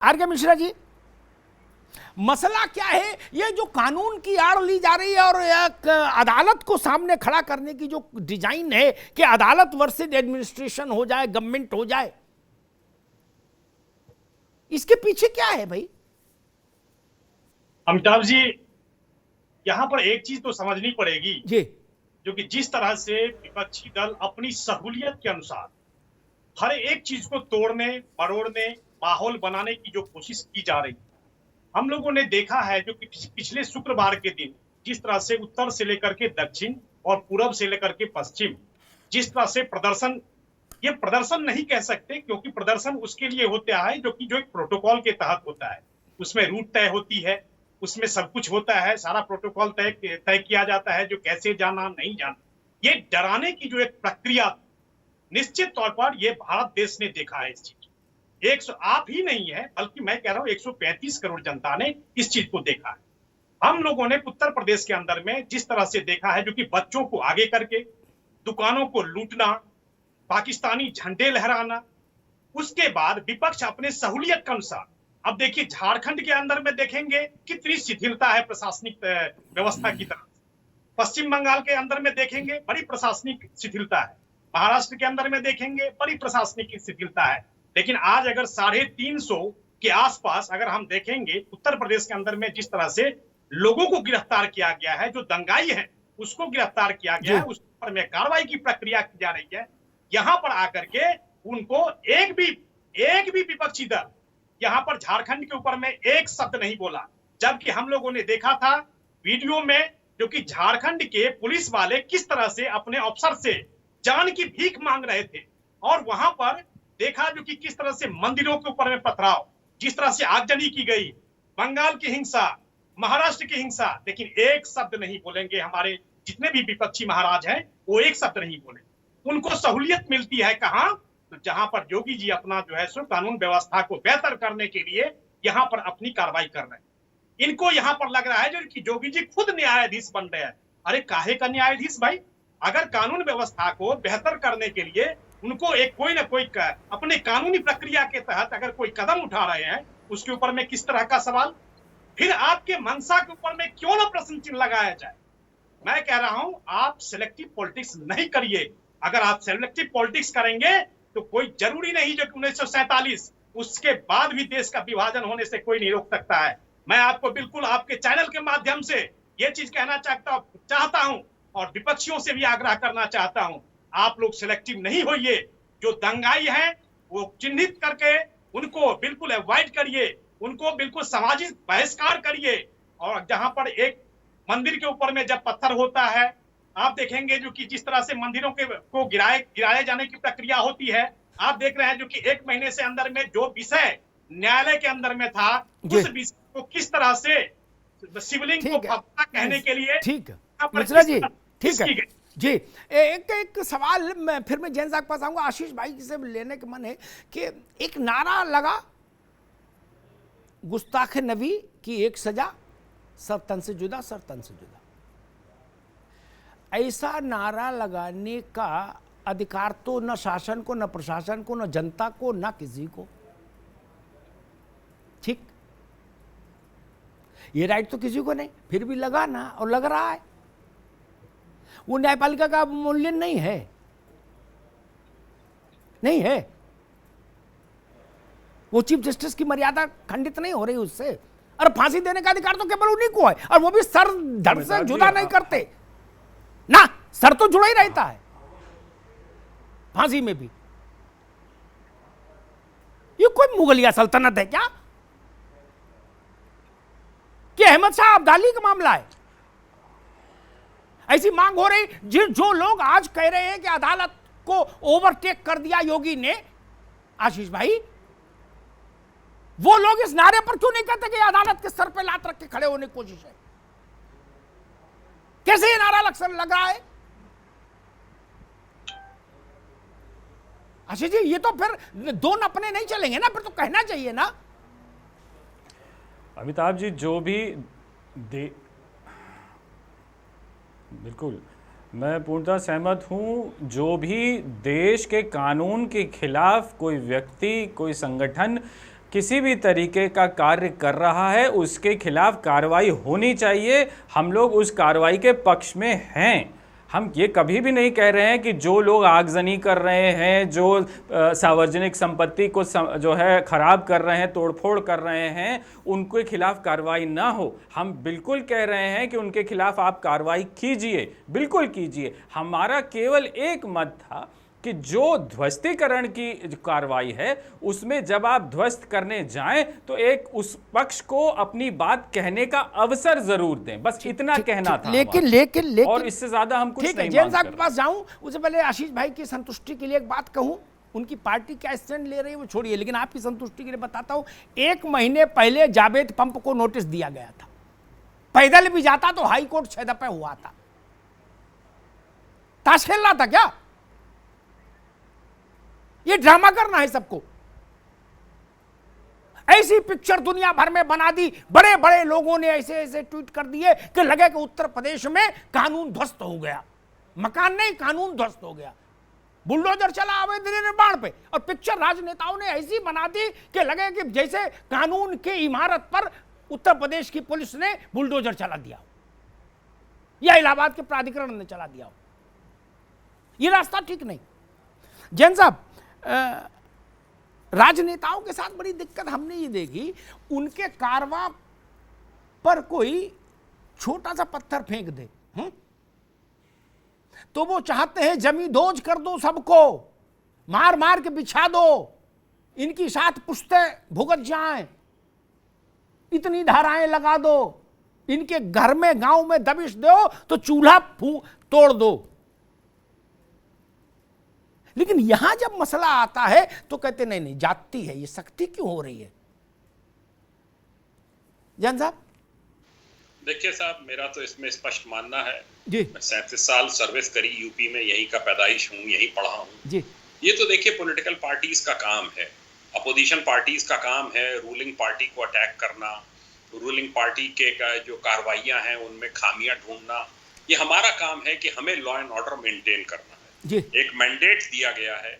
Are के मिश्रा जी, मसला क्या है? ये जो कानून की आड़ ली जा रही है और एक अदालत को सामने खड़ा करने की जो डिजाइन है कि अदालत वर्सेस एडमिनिस्ट्रेशन हो जाए, गवर्नमेंट हो जाए, इसके पीछे क्या है भाई? अमिताभ जी, यहां पर एक चीज तो समझनी पड़ेगी जी, जो कि जिस तरह से विपक्षी दल अपनी सहूलियत के अनुसार हर एक चीज को तोड़ने मरोड़ने, माहौल बनाने की जो कोशिश की जा रही है, हम लोगों ने देखा है जो कि पिछले शुक्रवार के दिन जिस तरह से उत्तर से लेकर के दक्षिण और पूरब से लेकर के पश्चिम जिस तरह से प्रदर्शन, ये प्रदर्शन नहीं कह सकते क्योंकि प्रदर्शन उसके लिए होता है जो कि जो एक प्रोटोकॉल के तहत होता है, उसमें रूट तय होती है, उसमें सब कुछ होता है, सारा प्रोटोकॉल तय किया जाता है जो कैसे जाना नहीं जाना। ये डराने की जो एक प्रक्रिया निश्चित तौर पर ये भारत देश ने देखा है। इस चीज 100 आप ही नहीं है बल्कि मैं कह रहा हूं 135 करोड़ जनता ने इस चीज को देखा है। हम लोगों ने उत्तर प्रदेश के अंदर में जिस तरह से देखा है जो कि बच्चों को आगे करके दुकानों को लूटना, पाकिस्तानी झंडे लहराना, उसके बाद विपक्ष अपने सहूलियत के अनुसार, अब देखिए झारखंड के अंदर में देखेंगे कितनी शिथिलता है प्रशासनिक व्यवस्था की तरफ, पश्चिम बंगाल के अंदर में देखेंगे बड़ी प्रशासनिक शिथिलता है, महाराष्ट्र के अंदर में देखेंगे बड़ी प्रशासनिक शिथिलता है। लेकिन आज अगर 350 के आसपास अगर हम देखेंगे उत्तर प्रदेश के अंदर में जिस तरह से लोगों को गिरफ्तार किया गया है, जो दंगाई है उसको गिरफ्तार किया गया है, उस पर में कार्रवाई की प्रक्रिया की जा रही है, यहां पर आकर के उनको एक भी विपक्षी दल यहां पर झारखंड के ऊपर में एक शब्द नहीं बोला। जबकि हम लोगों ने देखा था वीडियो में जो कि झारखंड के पुलिस वाले किस तरह से अपने अफसर से जान की भीख मांग रहे थे, और वहां पर देखा जो कि किस तरह से मंदिरों के ऊपर में पथराव, जिस तरह से आगजनी की गई, बंगाल की हिंसा, महाराष्ट्र की हिंसा, लेकिन एक शब्द नहीं बोलेंगे हमारे जितने भी विपक्षी महाराज हैं, वो एक शब्द नहीं बोले। उनको सहूलियत मिलती है कहां? तो जहां पर योगी जी अपना जो है सो कानून व्यवस्था को बेहतर करने के लिए यहां पर अपनी कार्रवाई कर रहे हैं। इनको यहां पर लग रहा है जो कि योगी जी खुद न्यायाधीश बन रहे हैं। अरे काहे का न्यायाधीश भाई? अगर कानून व्यवस्था को बेहतर करने के लिए उनको एक कोई ना कोई अपने कानूनी प्रक्रिया के तहत अगर कोई कदम उठा रहे हैं, उसके ऊपर में किस तरह का सवाल? फिर आपके मंशा के ऊपर में क्यों ना प्रश्न चिन्ह लगाया जाए? मैं कह रहा हूं आप सिलेक्टिव पॉलिटिक्स नहीं करिए। अगर आप सिलेक्टिव पॉलिटिक्स करेंगे तो कोई जरूरी नहीं जो 1947 उसके बाद भी देश का विभाजन होने से कोई नहीं रोक सकता है। मैं आपको बिल्कुल आपके चैनल के माध्यम से ये चीज कहना चाहता हूं और विपक्षियों से भी आग्रह करना चाहता हूं, आप लोग सिलेक्टिव नहीं होइए। जो दंगाई हैं वो चिन्हित करके उनको बिल्कुल अवॉइड करिए, उनको बिल्कुल सामाजिक बहिष्कार करिए। और जहां पर एक मंदिर के ऊपर में जब पत्थर होता है, आप देखेंगे जो कि जिस तरह से मंदिरों को गिराए जाने की प्रक्रिया होती है, आप देख रहे हैं जो कि 1 महीने से अंदर में जो विषय न्यायालय के अंदर में था, उस विषय को किस तरह से शिवलिंग को भगवान कहने के लिए, ठीक है मिश्रा जी, ठीक है जी। एक सवाल फिर मैं जैन साहब के पास आऊंगा, आशीष भाई से लेने का मन है कि एक नारा लगा, गुस्ताख नबी की एक सजा, सर तन से जुदा, सर तन से जुदा। ऐसा नारा लगाने का अधिकार तो न शासन को, न प्रशासन को, न जनता को, न किसी को। ठीक, ये राइट तो किसी को नहीं, फिर भी लगा ना, और लग रहा है। वो न्यायपालिका का मूल्य नहीं है, नहीं है। वो चीफ जस्टिस की मर्यादा खंडित नहीं हो रही उससे। और फांसी देने का अधिकार तो केवल उन्हीं को है, और वो भी सर धड़ से जुदा नहीं करते ना, सर तो जुड़ा ही रहता है फांसी में भी। ये कोई मुगलिया सल्तनत है क्या कि अहमद शाह अब्दाली का मामला है? ऐसी मांग हो रही, जो लोग आज कह रहे हैं कि अदालत को ओवरटेक कर दिया योगी ने, आशीष भाई, वो लोग इस नारे पर क्यों नहीं कहते कि अदालत के सर पे लात रख के खड़े होने की कोशिश है? कैसे ये नारा लग रहा है? आशीष जी, ये तो फिर दो नपने नहीं चलेंगे ना, फिर तो कहना चाहिए ना। अमिताभ जी, जो भी बिल्कुल मैं पूर्णतः सहमत हूं, जो भी देश के कानून के खिलाफ कोई व्यक्ति, कोई संगठन किसी भी तरीके का कार्य कर रहा है उसके खिलाफ कार्रवाई होनी चाहिए। हम लोग उस कार्रवाई के पक्ष में हैं। हम ये कभी भी नहीं कह रहे हैं कि जो लोग आगजनी कर रहे हैं, जो सार्वजनिक संपत्ति को जो है खराब कर रहे हैं, तोड़फोड़ कर रहे हैं, उनके खिलाफ कार्रवाई ना हो। हम बिल्कुल कह रहे हैं कि उनके खिलाफ आप कार्रवाई कीजिए, बिल्कुल कीजिए। हमारा केवल एक मत था कि जो ध्वस्तीकरण की कार्रवाई है उसमें जब आप ध्वस्त करने जाएं तो एक उस पक्ष को अपनी बात कहने का अवसर जरूर दें, बस इतना कहना था। लेकिन और इससे ज्यादा हम कुछ नहीं जैन साहब के पास जाऊं उससे पहले आशीष भाई की संतुष्टि के लिए एक बात कहूं। उनकी पार्टी क्या स्टैंड ले रही है वो छोड़िए, लेकिन आपकी संतुष्टि के लिए बताता हूं। 1 महीने पहले जावेद पंप को नोटिस दिया गया था, पैदल भी जाता तो हाई कोर्ट 6 दफे हुआ था। ताश खेल रहा था क्या? ये ड्रामा करना है सबको। ऐसी पिक्चर दुनिया भर में बना दी, बड़े बड़े लोगों ने ऐसे ऐसे ट्वीट कर दिए कि लगे कि उत्तर प्रदेश में कानून ध्वस्त हो गया। मकान नहीं, कानून ध्वस्त हो गया। बुलडोजर चला अवैध निर्माण पे, और पिक्चर राजनेताओं ने ऐसी बना दी कि लगे कि जैसे कानून की इमारत पर उत्तर प्रदेश की पुलिस ने बुलडोजर चला दिया या इलाहाबाद के प्राधिकरण ने चला दिया। ये रास्ता ठीक नहीं। जैन साहब, राजनेताओं के साथ बड़ी दिक्कत हमने ये देखी, उनके कारवा पर कोई छोटा सा पत्थर फेंक दे तो वो चाहते हैं जमींदोज कर दो सबको, मार मार के बिछा दो, इनकी 7 पुश्तें भुगत जाएं, इतनी धाराएं लगा दो, इनके घर में गांव में दबिश दो तो चूल्हा तोड़ दो। लेकिन यहां जब मसला आता है तो कहते नहीं नहीं जाती है, ये सख्ती क्यों हो रही है? जैन साहब, देखिए साहब, मेरा तो इसमें स्पष्ट मानना है जी। मैं 37 साल सर्विस करी यूपी में, यहीं का पैदाइश हूँ, यहीं पढ़ा हूँ जी। ये तो देखिए पॉलिटिकल पार्टीज का काम है, अपोजिशन पार्टीज का काम है रूलिंग पार्टी को अटैक करना, रूलिंग पार्टी के जो कार्रवाइयां हैं उनमें खामियां ढूंढना। ये हमारा काम है कि हमें लॉ एंड ऑर्डर मेंटेन करना है जी। एक मैंडेट दिया गया है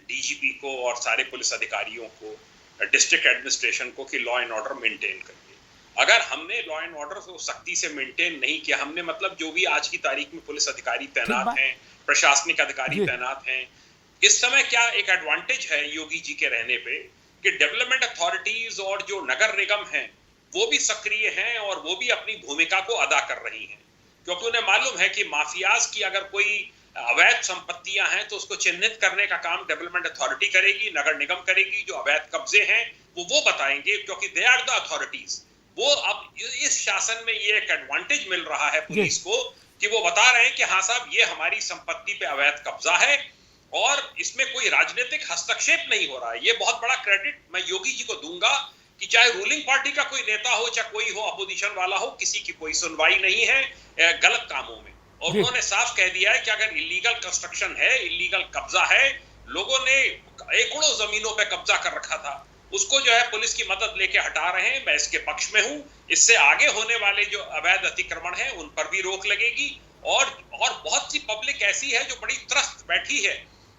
डीजीपी को और सारे पुलिस अधिकारियों को, डिस्ट्रिक्ट एडमिनिस्ट्रेशन को, कि लॉ एंड ऑर्डर मेंटेन करिए। अगर हमने लॉ एंड ऑर्डर को सख्ती से मेंटेन नहीं किया, हमने मतलब जो भी आज की तारीख में पुलिस अधिकारी तैनात हैं, प्रशासनिक अधिकारी तैनात हैं, इस समय क्या एक एडवांटेज है योगी जी के रहने पे कि डेवलपमेंट अथॉरिटीज और जो नगर निगम हैं वो भी सक्रिय हैं और वो भी अपनी भूमिका को अदा कर रही हैं, क्योंकि उन्हें मालूम है कि माफियाज की अगर कोई अवैध संपत्तियां हैं तो उसको चिन्हित करने का काम डेवलपमेंट अथॉरिटी करेगी, नगर निगम करेगी। जो अवैध कब्जे हैं वो बताएंगे, क्योंकि दे आर द अथॉरिटीज। वो अब इस शासन में ये एक एडवांटेज मिल रहा है पुलिस को कि वो बता रहे हैं कि हाँ साहब ये हमारी संपत्ति पे अवैध कब्जा है और इसमें कोई राजनीतिक हस्तक्षेप नहीं हो रहा है। ये बहुत बड़ा क्रेडिट मैं योगी जी को दूंगा कि चाहे रूलिंग पार्टी का कोई नेता हो, चाहे कोई हो अपोजिशन वाला हो, किसी की कोई सुनवाई नहीं है गलत कामों में। और उन्होंने साफ कह दिया है कि अगर इलीगल कंस्ट्रक्शन है, इलीगल कब्जा है, लोगों ने एकड़ों जमीनों पे कब्जा कर रखा था, उसको जो है पुलिस की मदद लेके हटा रहे हैं। मैं इसके पक्ष में हूं। इससे आगे होने वाले जो अवैध अतिक्रमण है उन पर भी रोक लगेगी। और बहुत सी पब्लिक ऐसी है जो बड़ी त्रस्त बैठी है,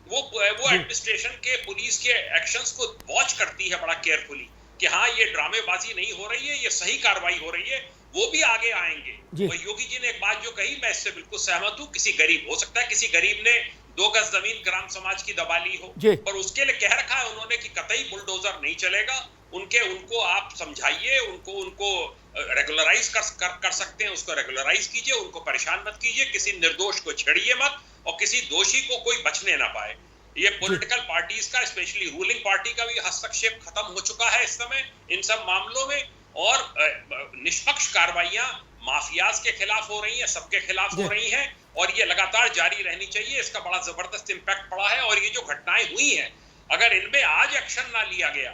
वो एडमिनिस्ट्रेशन के पुलिस के एक्शंस को वॉच करती है बड़ा केयरफुली कि हाँ ये ड्रामेबाजी नहीं हो रही है, ये सही कार्रवाई हो रही है, वो भी आगे आएंगे। और योगी जी ने एक बात जो कही, मैं इससे बिल्कुल सहमत हूँ। किसी गरीब, हो सकता है किसी गरीब ने 2 गज जमीन ग्राम समाज की दबा ली हो, पर उसके लिए कह रखा है उन्होंने कि कतई बुलडोजर नहीं चलेगा। उनको आप समझाइए, उनको रेगुलराइज कर सकते हैं, उसको रेगुलराइज कीजिए, उनको परेशान मत कीजिए, किसी निर्दोष को छेड़िए मत और किसी दोषी को कोई बचने ना पाए। ये पॉलिटिकल पार्टीज का, स्पेशली रूलिंग पार्टी का भी हस्तक्षेप खत्म हो चुका है इस समय इन सब मामलों में। और निष्पक्ष कार्रवाइयां माफियाज के खिलाफ हो रही हैं, सबके खिलाफ हो रही हैं और ये लगातार जारी रहनी चाहिए। इसका बड़ा जबरदस्त इम्पैक्ट पड़ा है। और ये जो घटनाएं हुई हैं, अगर इनमें आज एक्शन ना लिया गया,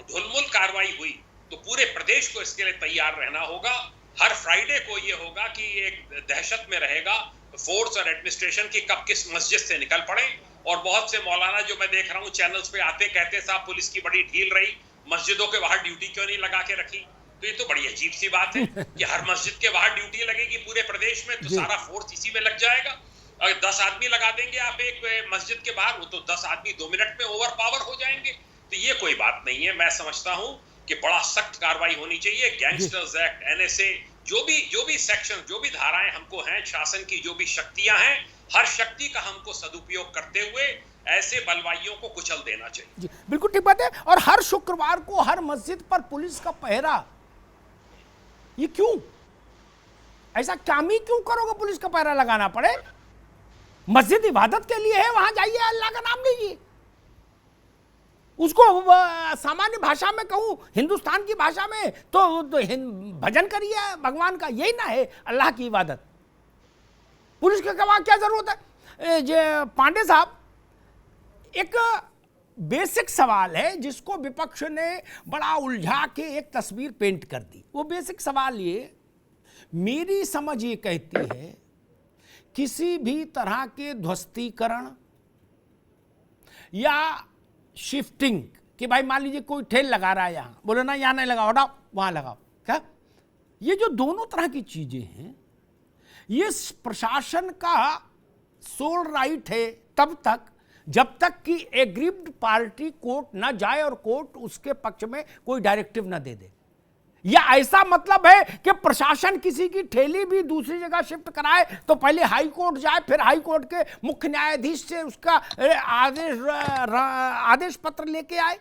ढुलमुल कार्रवाई हुई, तो पूरे प्रदेश को इसके लिए तैयार रहना होगा। हर फ्राइडे को ये होगा कि एक दहशत में रहेगा फोर्स और एडमिनिस्ट्रेशन की कब किस मस्जिद से निकल पड़े। और बहुत से मौलाना जो मैं देख रहा हूँ चैनल्स पे आते कहते साहब पुलिस की बड़ी ढील रही, मस्जिदों के बाहर ड्यूटी क्यों नहीं लगा के रखी। तो ये तो बड़ी अजीब सी बात है कि हर मस्जिद के बाहर ड्यूटी लगेगी पूरे प्रदेश में, तो सारा फोर्स इसी में लग जाएगा। अगर 10 आदमी लगा देंगे आप एक मस्जिद के बाहर, वो तो 10 आदमी 2 मिनट में ओवर पावर हो जाएंगे। तो ये कोई बात नहीं है। मैं समझता हूं कि बड़ा सख्त कार्रवाई होनी चाहिए। गैंगस्टर्स एक्ट, एनएसए, जो भी सेक्शन, जो भी धाराएं हमको हैं, शासन की जो भी शक्तियां हैं, हर शक्ति का हमको सदुपयोग करते हुए ऐसे बलवाइयों को कुचल देना चाहिए। जी बिल्कुल ठीक बात है। और हर शुक्रवार को हर मस्जिद पर पुलिस का पहरा, ये क्यों? ऐसा काम ही क्यों करोगे पुलिस का पहरा लगाना पड़े? मस्जिद इबादत के लिए है, वहां जाइए, अल्लाह का नाम लीजिए। उसको सामान्य भाषा में कहूं, हिंदुस्तान की भाषा में तो भजन करिए भगवान का, यही ना है अल्लाह की इबादत। पुलिस के गवाह क्या जरूरत है? जे पांडे साहब, एक बेसिक सवाल है जिसको विपक्ष ने बड़ा उलझा के एक तस्वीर पेंट कर दी। वो बेसिक सवाल ये, मेरी समझ ये कहती है, किसी भी तरह के ध्वस्तीकरण या शिफ्टिंग, कि भाई मान लीजिए कोई ठेल लगा रहा है यहां, बोले ना यहां नहीं लगाओ, हटाओ वहां लगाओ, क्या ये जो दोनों तरह की चीजें हैं, ये प्रशासन का सोल राइट है तब तक जब तक कि एग्रीव्ड पार्टी कोर्ट ना जाए और कोर्ट उसके पक्ष में कोई डायरेक्टिव ना दे दे। या ऐसा मतलब है कि प्रशासन किसी की ठेली भी दूसरी जगह शिफ्ट कराए तो पहले हाई कोर्ट जाए, फिर हाई कोर्ट के मुख्य न्यायाधीश से उसका आदेश पत्र लेके आए।